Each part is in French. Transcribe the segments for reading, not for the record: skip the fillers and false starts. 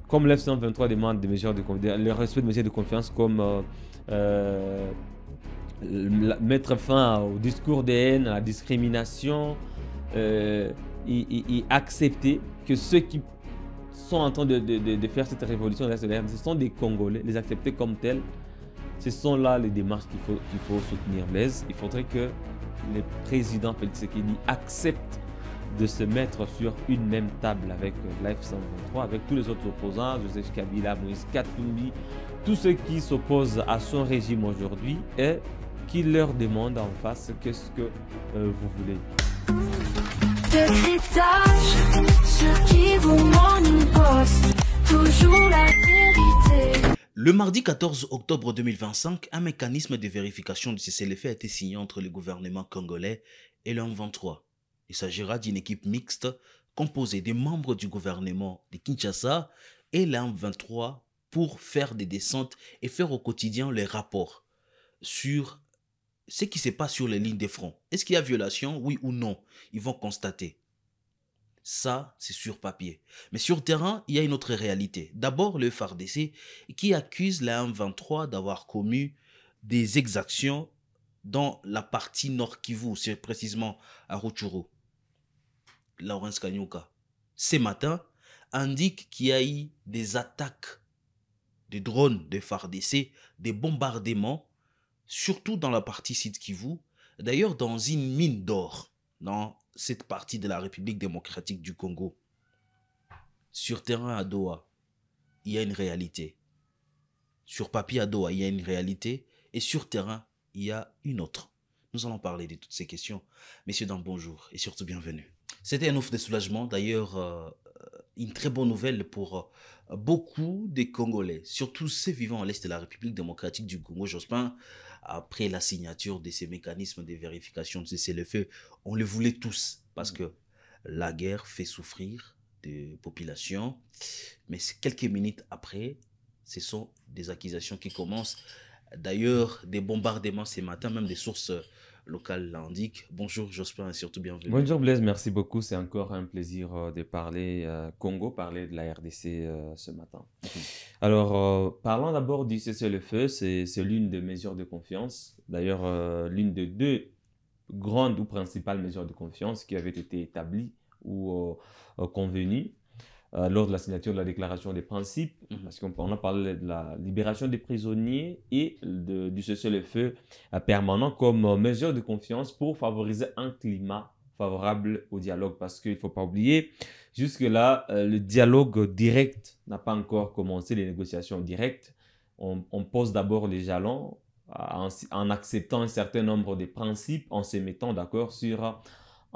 comme l'F-123 demande des mesures le respect de mesures de confiance comme mettre fin au discours de haine, à la discrimination, et accepter que ceux qui sont en train de faire cette révolution, ce sont des Congolais, les accepter comme tels. Ce sont là les démarches qu'il faut soutenir. Blaise, il faudrait que le président Félix Tshisekedi accepte de se mettre sur une même table avec l'AF-123, avec tous les autres opposants, Joseph Kabila, Moïse Katumbi, tous ceux qui s'opposent à son régime aujourd'hui, et qui leur demande en face qu'est-ce que vous voulez. Ce qui vous manifeste, toujours la vérité. Le mardi 14 octobre 2025, un mécanisme de vérification de cessez-le-feu a été signé entre le gouvernement congolais et le M23. Il s'agira d'une équipe mixte composée des membres du gouvernement de Kinshasa et le M23 pour faire des descentes et faire au quotidien les rapports sur ce qui se passe sur les lignes de front. Est-ce qu'il y a violation, oui ou non? Ils vont constater. Ça, c'est sur papier. Mais sur terrain, il y a une autre réalité. D'abord, le FARDC qui accuse la M23 d'avoir commis des exactions dans la partie Nord Kivu, c'est précisément à Rutshuru. Lawrence Kanyuka, ce matin, indique qu'il y a eu des attaques de drones de FARDC, des bombardements, surtout dans la partie Sud Kivu, d'ailleurs dans une mine d'or, dans cette partie de la République démocratique du Congo. Sur terrain à Doha, il y a une réalité. Sur papier à Doha, il y a une réalité. Et sur terrain, il y a une autre. Nous allons parler de toutes ces questions. Messieurs, dames, bonjour et surtout bienvenue. C'était un offre de soulagement, d'ailleurs une très bonne nouvelle pour beaucoup de Congolais, surtout ceux vivant à l'est de la République démocratique du Congo. Jospin, après la signature de ces mécanismes de vérification de cessez-le-feu, on le voulait tous parce que la guerre fait souffrir des populations. Mais quelques minutes après, ce sont des accusations qui commencent. D'ailleurs, des bombardements ce matin, même des sources locales l'indiquent. Bonjour Jospin et surtout bienvenue. Bonjour Blaise, merci beaucoup. C'est encore un plaisir de parler Congo, parler de la RDC ce matin. Alors, parlons d'abord du cessez-le-feu. C'est l'une des mesures de confiance. D'ailleurs, l'une des deux grandes ou principales mesures de confiance qui avaient été établies ou convenues lors de la signature de la déclaration des principes, parce qu'on a parlé de la libération des prisonniers et du cessez-le-feu permanent comme mesure de confiance pour favoriser un climat favorable au dialogue. Parce qu'il ne faut pas oublier, jusque-là, le dialogue direct n'a pas encore commencé, les négociations directes. On pose d'abord les jalons en acceptant un certain nombre de principes, en se mettant d'accord sur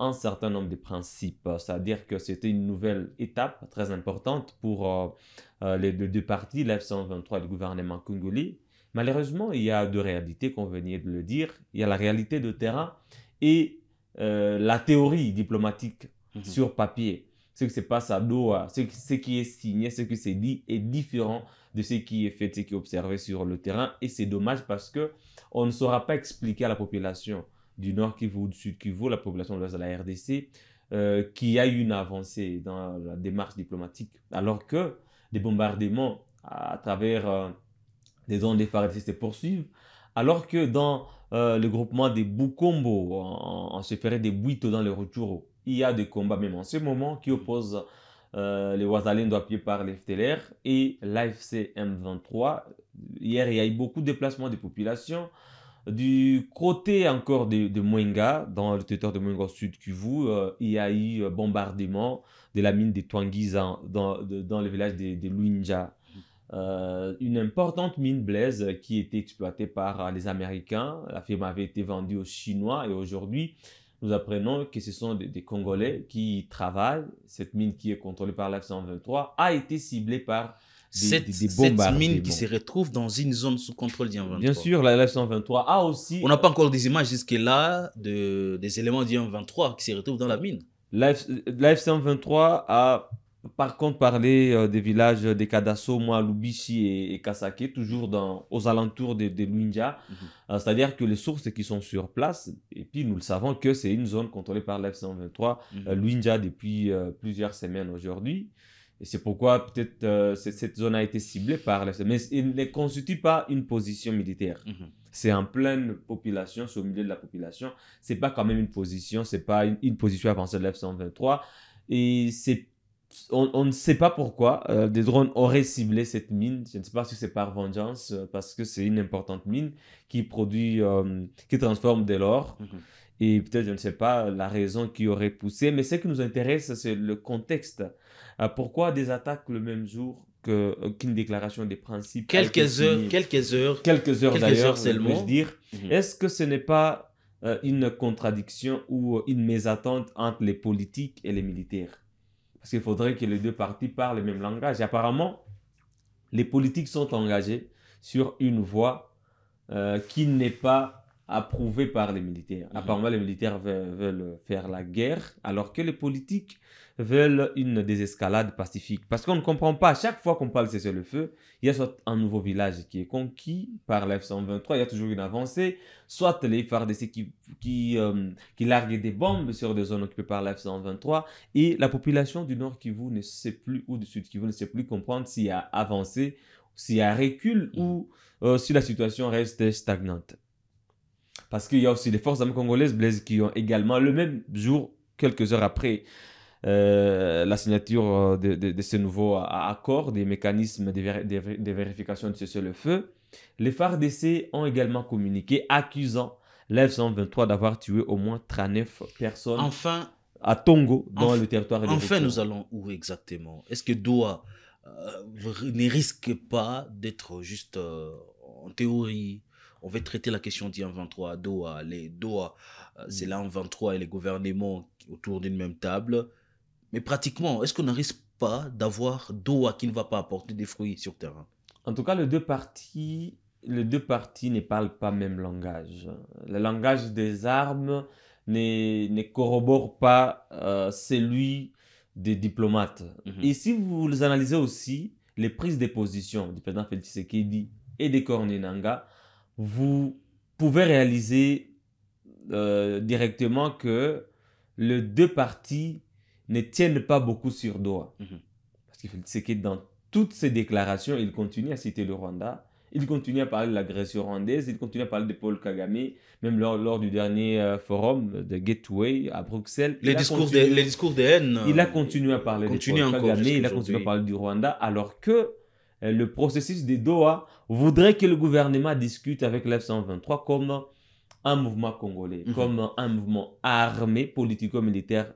un certain nombre de principes. C'est-à-dire que c'était une nouvelle étape très importante pour les deux parties, l'F-123 et le gouvernement congolais. Malheureusement, il y a deux réalités, qu'on venait de le dire. Il y a la réalité de terrain et la théorie diplomatique sur papier. Ce qui se passe à Doha, ce qui est signé, ce qui s'est dit est différent de ce qui est fait, ce qui est observé sur le terrain. Et c'est dommage parce qu'on ne saura pas expliquer à la population du Nord Kivu ou du Sud Kivu, la population de l'Ouest de la RDC, qu'il y a eu une avancée dans la démarche diplomatique. Alors que des bombardements à travers des zones des FARDC se poursuivent, alors que dans le groupement des Bukombo, on se ferait des Bwito dans le Rutshuru, il y a des combats même en ce moment qui opposent les Wazalendo appuyés par les FDLR et l'AFC M23. Hier, il y a eu beaucoup de déplacements des populations. Du côté encore de Mwenga, dans le territoire de Mwenga Sud Kivu, il y a eu bombardement de la mine de Twangiza dans le village de Luinja. Une importante mine Blaise qui était exploitée par les Américains. La firme avait été vendue aux Chinois et aujourd'hui, nous apprenons que ce sont des Congolais qui travaillent. Cette mine qui est contrôlée par l'F-123 a été ciblée par cette mine qui se retrouve dans une zone sous contrôle du M23. Bien sûr, la F-123 a aussi... On n'a pas encore des images jusque-là des éléments du M23 qui se retrouvent dans la mine. La F-123 a par contre parlé des villages de Kadasso, Lubishi et Kasake, toujours aux alentours de Luinja. C'est-à-dire que les sources qui sont sur place, et puis nous le savons que c'est une zone contrôlée par la F-123, Luinja depuis plusieurs semaines aujourd'hui. Et c'est pourquoi peut-être cette zone a été ciblée par l'FCM. Mais il ne constitue pas une position militaire. C'est en pleine population, c'est au milieu de la population. C'est pas quand même une position, c'est pas une position avancée de l'F-123. Et on ne sait pas pourquoi des drones auraient ciblé cette mine. Je ne sais pas si c'est par vengeance, parce que c'est une importante mine qui produit, qui transforme de l'or. Et peut-être, je ne sais pas, la raison qui aurait poussé. Mais ce qui nous intéresse, c'est le contexte. Pourquoi des attaques le même jour qu'une déclaration des principes a été signée? Quelques heures d'ailleurs, seulement. je dire. Est-ce que ce n'est pas une contradiction ou une mésentente entre les politiques et les militaires? Parce qu'il faudrait que les deux parties parlent le même langage. Et apparemment, les politiques sont engagés sur une voie qui n'est pas approuvée par les militaires. Apparemment, les militaires veulent faire la guerre, alors que les politiques veulent une désescalade pacifique. Parce qu'on ne comprend pas, à chaque fois qu'on parle de cessez-le-feu, il y a soit un nouveau village qui est conquis par la F-123, il y a toujours une avancée, soit les FARDC qui larguent des bombes sur des zones occupées par la F-123, et la population du Nord Kivu ne sait plus, ou du Sud Kivu ne sait plus comprendre s'il y a avancé, s'il y a recul, ou si la situation reste stagnante. Parce qu'il y a aussi les forces armées congolaises, Blaise, qui ont également, le même jour, quelques heures après la signature de ce nouveau accord, des mécanismes de vérification de cessez-le-feu, les FARDC ont également communiqué accusant l'F-123 d'avoir tué au moins 39 personnes à Tongo, dans le territoire de Enfin, nous allons où exactement? Est-ce que Doha ne risque pas d'être juste en théorie? On va traiter la question d'I-23 à Doha. C'est l'I-23 et les gouvernements autour d'une même table. Mais pratiquement, est-ce qu'on ne risque pas d'avoir Doha qui ne va pas apporter des fruits sur terrain? En tout cas, les deux parties ne parlent pas le même langage. Le langage des armes ne corrobore pas celui des diplomates. Et si vous analysez aussi les prises de position du président Félix Tshisekedi et des Corneille Nangaa, vous pouvez réaliser directement que les deux parties ne tiennent pas beaucoup sur Doha. Parce que c'est que dans toutes ces déclarations, il continue à citer le Rwanda, il continue à parler de l'agression rwandaise, il continue à parler de Paul Kagame, même lors du dernier forum de Gateway à Bruxelles. Les discours de haine. Il a continué à parler de Paul Kagame, il a continué à parler du Rwanda, alors que le processus de Doha voudrait que le gouvernement discute avec l'F-123 comme un mouvement congolais, comme un mouvement armé, politico-militaire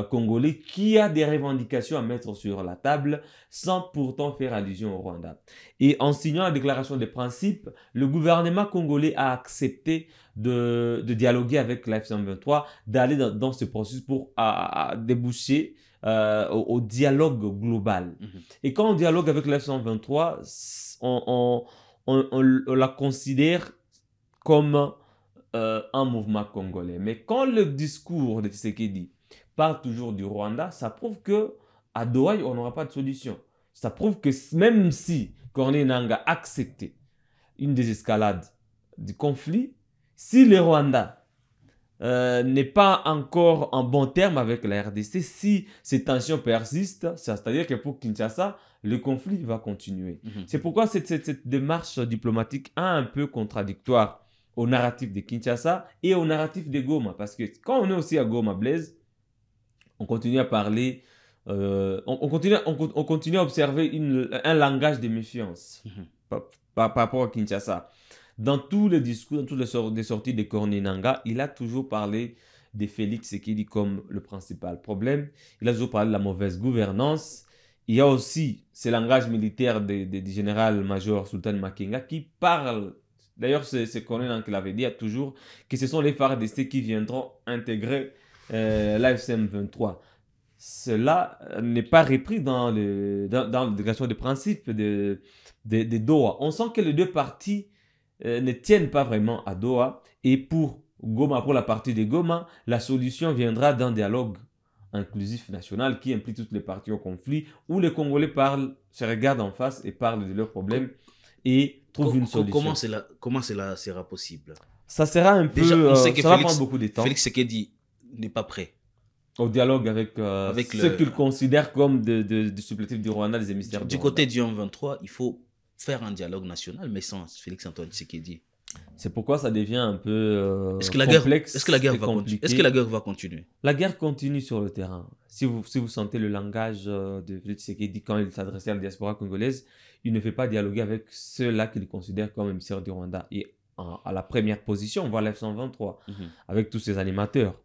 congolais qui a des revendications à mettre sur la table sans pourtant faire allusion au Rwanda. Et en signant la déclaration des principes, le gouvernement congolais a accepté de dialoguer avec la F-123, d'aller dans ce processus pour déboucher au dialogue global. Et quand on dialogue avec la F-123, on la considère comme un mouvement congolais. Mais quand le discours de Tshisekedi parle toujours du Rwanda, ça prouve que à Doha, on n'aura pas de solution. Ça prouve que même si Corneille Nangaa a accepté une désescalade du conflit, si le Rwanda n'est pas encore en bon terme avec la RDC, si ces tensions persistent, c'est-à-dire que pour Kinshasa, le conflit va continuer. C'est pourquoi cette démarche diplomatique est un peu contradictoire au narratif de Kinshasa et au narratif de Goma. Parce que quand on est aussi à Goma, Blaise, on continue à parler, on continue à observer un langage de méfiance par rapport à Kinshasa. Dans tous les discours, dans toutes les sorties de Corneille Nangaa, il a toujours parlé de Félix Tshisekedi comme le principal problème. Il a toujours parlé de la mauvaise gouvernance. Il y a aussi ce langage militaire du général-major Sultan Makenga qui parle, d'ailleurs c'est Corneille Nangaa qui l'avait dit, toujours que ce sont les FARDC qui viendront intégrer l'AFC-M23. Cela n'est pas repris dans la déclaration des principes de Doha. On sent que les deux parties ne tiennent pas vraiment à Doha. Et pour Goma, pour la partie de Goma, la solution viendra d'un dialogue inclusif national qui implique toutes les parties au conflit, où les Congolais se regardent en face et parlent de leurs problèmes et trouvent une solution. Comment cela sera possible? Ça sera un peu... Déjà, on sait que ça va prendre beaucoup de temps. Félix Tshisekedi n'est pas prêt. Au dialogue avec, avec ceux le, qu'ils considèrent comme du supplétif du Rwanda, les émissaires du du côté Rwanda. du M23, il faut faire un dialogue national, mais sans Félix-Antoine Tshisekedi. C'est pourquoi ça devient un peu Est-ce que la guerre, complexe est-ce que la guerre et va continuer? Est-ce que la compliqué. guerre va continuer? La guerre continue sur le terrain. Si vous sentez le langage de Félix Tshisekedi quand il s'adressait à la diaspora congolaise, il ne fait pas dialoguer avec ceux-là qu'il considère comme émissaires du Rwanda. Et à la première position, on voit l'F-123 Mhm. avec tous ses animateurs.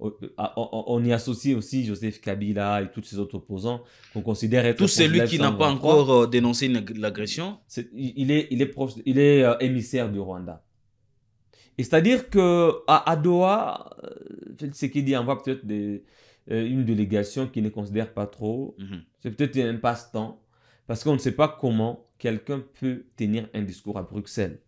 On y associe aussi Joseph Kabila et tous ces autres opposants qu'on considère être Tout proches de celui qui n'a pas l'F-123. encore dénoncé l'agression. Il est émissaire du Rwanda. Et c'est-à-dire qu'à Doha, Félix Tshisekedi envoie peut-être une délégation qui ne considère pas trop. Mhm. C'est peut-être un passe-temps. Parce qu'on ne sait pas comment quelqu'un peut tenir un discours à Bruxelles,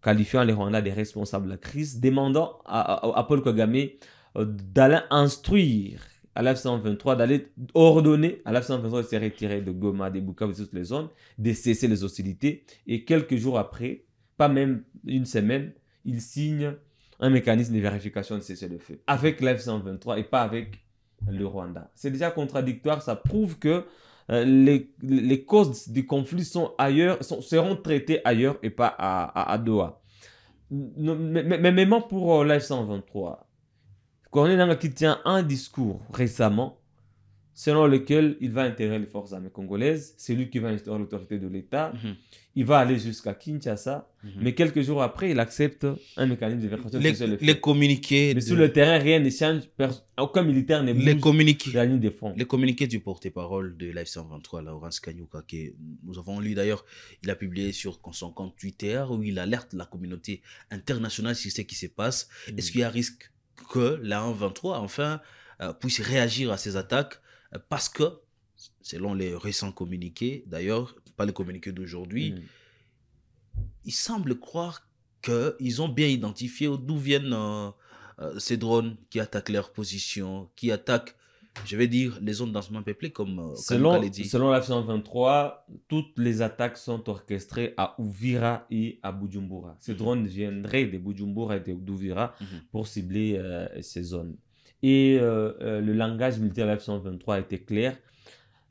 qualifiant les Rwandais des responsables de la crise, demandant à Paul Kagame d'aller instruire à l'F-123, d'aller ordonner à l'F-123 de se retirer de Goma, de Bukavu, de toutes les zones, de cesser les hostilités. Et quelques jours après, pas même une semaine, il signe un mécanisme de vérification de cessez-le-feu avec l'F-123 et pas avec le Rwanda. C'est déjà contradictoire, ça prouve que les causes du conflit sont ailleurs, seront traitées ailleurs et pas à Doha. Mais même pour l'F-123, Corneille Nangaa qui tient un discours récemment selon lequel il va intégrer les forces armées congolaises, c'est lui qui va instaurer l'autorité de l'État, Mhm. il va aller jusqu'à Kinshasa, Mhm. mais quelques jours après, il accepte un mécanisme de vérification de cessez-le-feu. Les communiqués, Mais sur le terrain, rien ne change, aucun militaire ne les bouge communiqués, de la ligne de front. les communiqués du porte-parole de l'F-123, Laurence Kanyuka, que nous avons lu d'ailleurs, il a publié sur son compte Twitter où il alerte la communauté internationale sur ce qui se passe. Est-ce qu'il y a risque que la 123 enfin puisse réagir à ces attaques parce que, selon les récents communiqués, d'ailleurs, pas les communiqués d'aujourd'hui, il semble croire qu'ils ont bien identifié d'où viennent ces drones qui attaquent leurs positions, qui attaquent, je vais dire, les zones densément peuplées, comme Kanyuka l'a dit. Selon la 123, toutes les attaques sont orchestrées à Uvira et à Bujumbura. Ces drones viendraient de Bujumbura et d'Uvira pour cibler ces zones. Et le langage militaire de la F-123 était clair.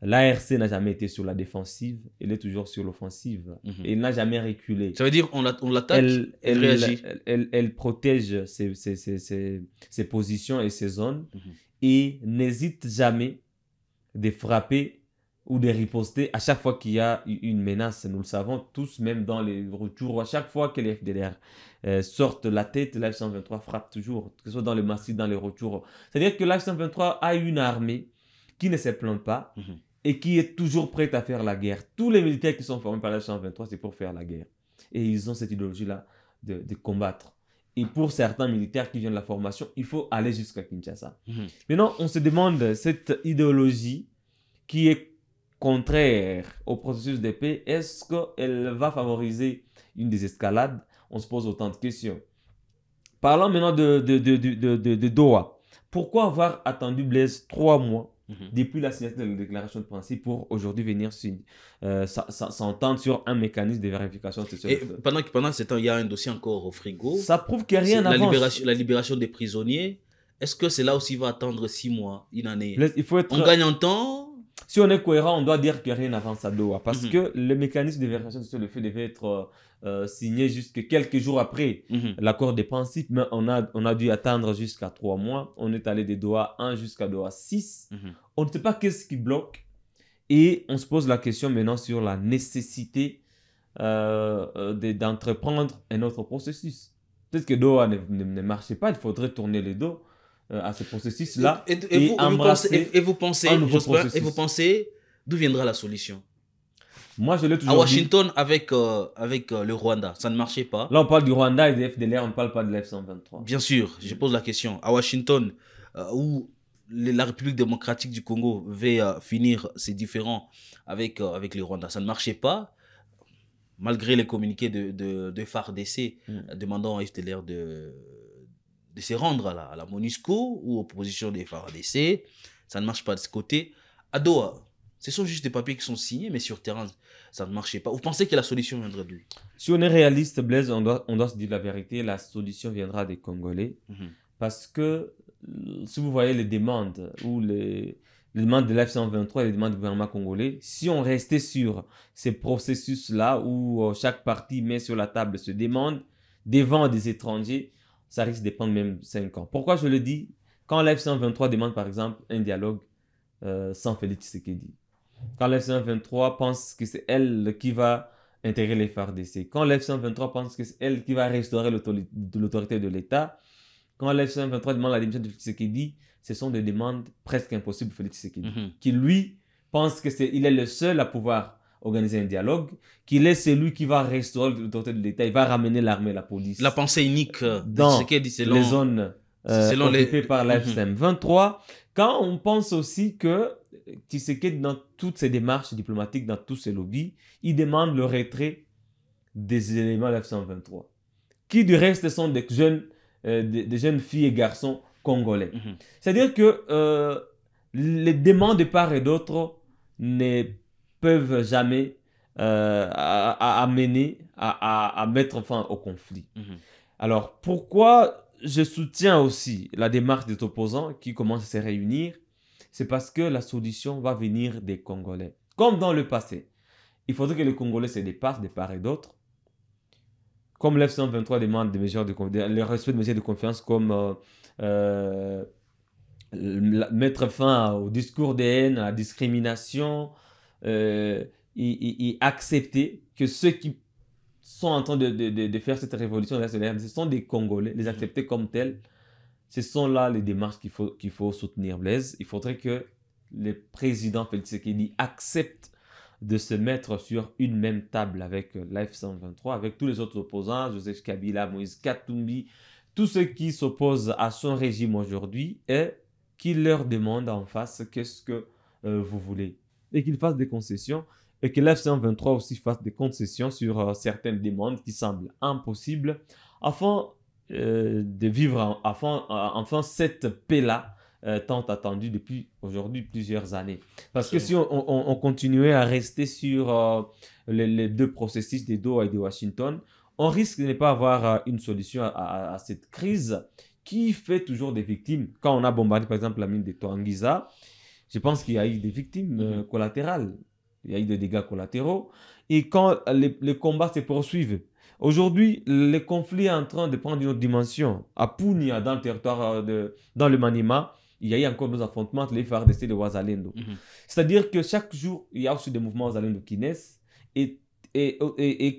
L'ARC n'a jamais été sur la défensive, elle est toujours sur l'offensive. Et elle n'a jamais reculé. Ça veut dire on l'attaque, elle réagit. Elle protège ses positions et ses zones et n'hésite jamais de frapper ou de riposter à chaque fois qu'il y a une menace. Nous le savons tous, même dans les retours, à chaque fois que les FDLR sortent la tête, la F-123 frappe toujours, que ce soit dans le massif, dans les retours. C'est-à-dire que la F-123 a une armée qui ne se plante pas et qui est toujours prête à faire la guerre. Tous les militaires qui sont formés par la F-123, c'est pour faire la guerre. Et ils ont cette idéologie-là de combattre. Et pour certains militaires qui viennent de la formation, il faut aller jusqu'à Kinshasa. Maintenant, on se demande, cette idéologie qui est contraire au processus de paix, est-ce qu'elle va favoriser une désescalade? On se pose autant de questions. Parlons maintenant de Doha. Pourquoi avoir attendu Blaise 3 mois depuis la signature de la déclaration de principe pour aujourd'hui venir s'entendre sur un mécanisme de vérification? Et pendant ce temps, il y a un dossier encore au frigo. Ça prouve qu'il n'y a rien n'avance. La libération des prisonniers. Est-ce que c'est là aussi va attendre 6 mois, une année? Blaise, il faut être... On gagne en temps. Si on est cohérent, on doit dire qu'il n'y a rien n'avance à Doha. Parce que le mécanisme de vérification sur le fait devait être signé jusqu'à quelques jours après l'accord des principes. Mais on a dû attendre jusqu'à 3 mois. On est allé de Doha 1 jusqu'à Doha 6. On ne sait pas qu'est-ce qui bloque. Et on se pose la question maintenant sur la nécessité d'entreprendre un autre processus. Peut-être que Doha ne marchait pas. Il faudrait tourner le dos à ce processus-là et embrasser un nouveau processus. Et vous pensez d'où viendra la solution? Moi, je l'ai toujours à dit. Washington avec le Rwanda, ça ne marchait pas. Là, on parle du Rwanda et des FDLR, on ne parle pas de l'F-123. Bien sûr, je pose la question. À Washington, où la République démocratique du Congo veut finir ses différends avec le Rwanda, ça ne marchait pas. Malgré les communiqués de FARDC demandant à FDLR de se rendre à la MONUSCO ou aux positions des FARDC, ça ne marche pas de ce côté. À Doha, ce sont juste des papiers qui sont signés, mais sur terrain, ça ne marchait pas. Vous pensez que la solution viendrait d'où? Si on est réaliste, Blaise, on doit se dire la vérité, la solution viendra des Congolais. Parce que si vous voyez les demandes ou les demandes de l'F-123 et les demandes du gouvernement congolais, si on restait sur ces processus-là où chaque parti met sur la table ses demandes devant des étrangers, ça risque de prendre même 5 ans. Pourquoi je le dis? Quand l'F-123 demande par exemple un dialogue sans Félix Tshisekedi, quand l'F-123 pense que c'est elle qui va intégrer les FARDC, quand l'F-123 pense que c'est elle qui va restaurer l'autorité de l'État, quand l'F-123 demande la démission de Félix Tshisekedi, ce sont des demandes presque impossibles pour Félix Tshisekedi, qui lui pense qu'il est le seul à pouvoir organiser un dialogue, qu'il est celui qui va restaurer l'autorité de l'État, il va ramener l'armée et la police. La pensée unique dans Tshisekedi, selon les zones occupées par la Mhm. F-23. Quand on pense aussi que Tshisekedi, dans toutes ses démarches diplomatiques, dans tous ses lobbies, il demande le retrait des éléments de la F-123, qui du reste sont des jeunes filles et garçons congolais. Mhm. C'est-à-dire que les demandes de part et d'autre ne peuvent jamais amener à mettre fin au conflit. Mhm. Alors, pourquoi je soutiens aussi la démarche des opposants qui commencent à se réunir? C'est parce que la solution va venir des Congolais. Comme dans le passé, il faudrait que les Congolais se dépassent de part et d'autre. Comme l'F-123 demande le respect de mesures de confiance comme mettre fin au discours de haine, à la discrimination, et accepter que ceux qui sont en train de faire cette révolution, ce sont des Congolais, les accepter comme tels. Ce sont là les démarches qu'il faut soutenir, Blaise. Il faudrait que le président Félix Tshisekedi accepte de se mettre sur une même table avec l'AF-123, avec tous les autres opposants, Joseph Kabila, Moïse Katumbi, tous ceux qui s'opposent à son régime aujourd'hui, et qu'il leur demande en face qu'est-ce que vous voulez. Et qu'ils fassent des concessions, et que l'AF-123 aussi fasse des concessions sur certaines demandes qui semblent impossibles, afin de vivre enfin cette paix-là tant attendue depuis aujourd'hui plusieurs années. Parce que si on continuait à rester sur les deux processus de Doha et de Washington, on risque de ne pas avoir une solution à cette crise qui fait toujours des victimes. Quand on a bombardé par exemple la mine de Toangiza, je pense qu'il y a eu des victimes collatérales, il y a eu des dégâts collatéraux. Et quand les combats se poursuivent, aujourd'hui, le conflit est en train de prendre une autre dimension. À Punia, dans le territoire dans le Maniema, il y a eu encore des affrontements entre les FARDC et les Ouazalendo. C'est-à-dire que chaque jour, il y a aussi des mouvements Ouazalendo qui naissent. Et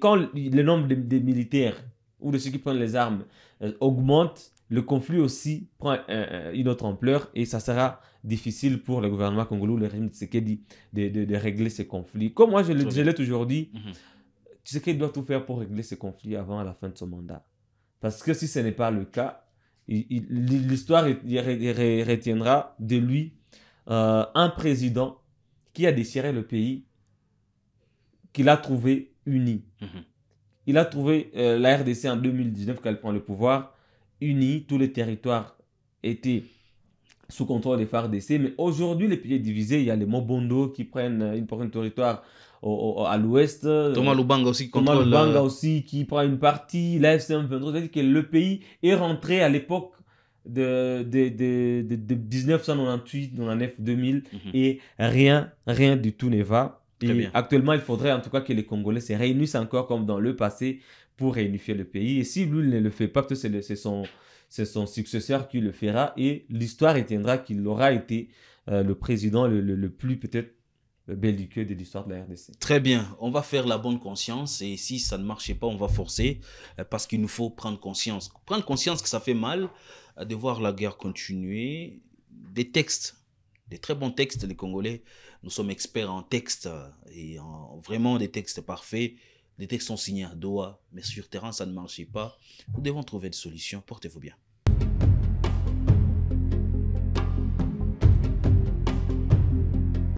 quand le nombre de militaires ou de ceux qui prennent les armes augmente, le conflit aussi prend une autre ampleur et ça sera difficile pour le gouvernement congolais ou le régime de Tshisekedi de régler ces conflits. Comme moi, je l'ai toujours dit, Tshisekedi doit tout faire pour régler ces conflits avant la fin de son mandat. Parce que si ce n'est pas le cas, l'histoire retiendra de lui un président qui a déchiré le pays, qu'il a trouvé uni. Il a trouvé la RDC en 2019 quand elle prend le pouvoir, unie, tous les territoires étaient sous contrôle des FARDC, mais aujourd'hui le pays est divisé, il y a les Mobondo qui prennent une portion du territoire à l'ouest, Thomas Lubanga aussi Thomas contrôle Lubanga aussi qui prend une partie, la FC-M23, c'est-à-dire que le pays est rentré à l'époque de 1998, 1999, 2000 et rien du tout ne va. Et actuellement, il faudrait en tout cas que les Congolais se réunissent encore comme dans le passé pour réunifier le pays. Et si lui ne le fait pas, peut-être c'est son successeur qui le fera et l'histoire retiendra qu'il aura été le président le plus peut-être belliqueux de l'histoire de la RDC. Très bien, on va faire la bonne conscience et si ça ne marchait pas, on va forcer parce qu'il nous faut prendre conscience. Prendre conscience que ça fait mal de voir la guerre continuer. Des textes, des très bons textes, les Congolais, nous sommes experts en textes et vraiment des textes parfaits. Les textes sont signés à Doha, mais sur terrain, ça ne marchait pas. Nous devons trouver des solutions. Portez-vous bien.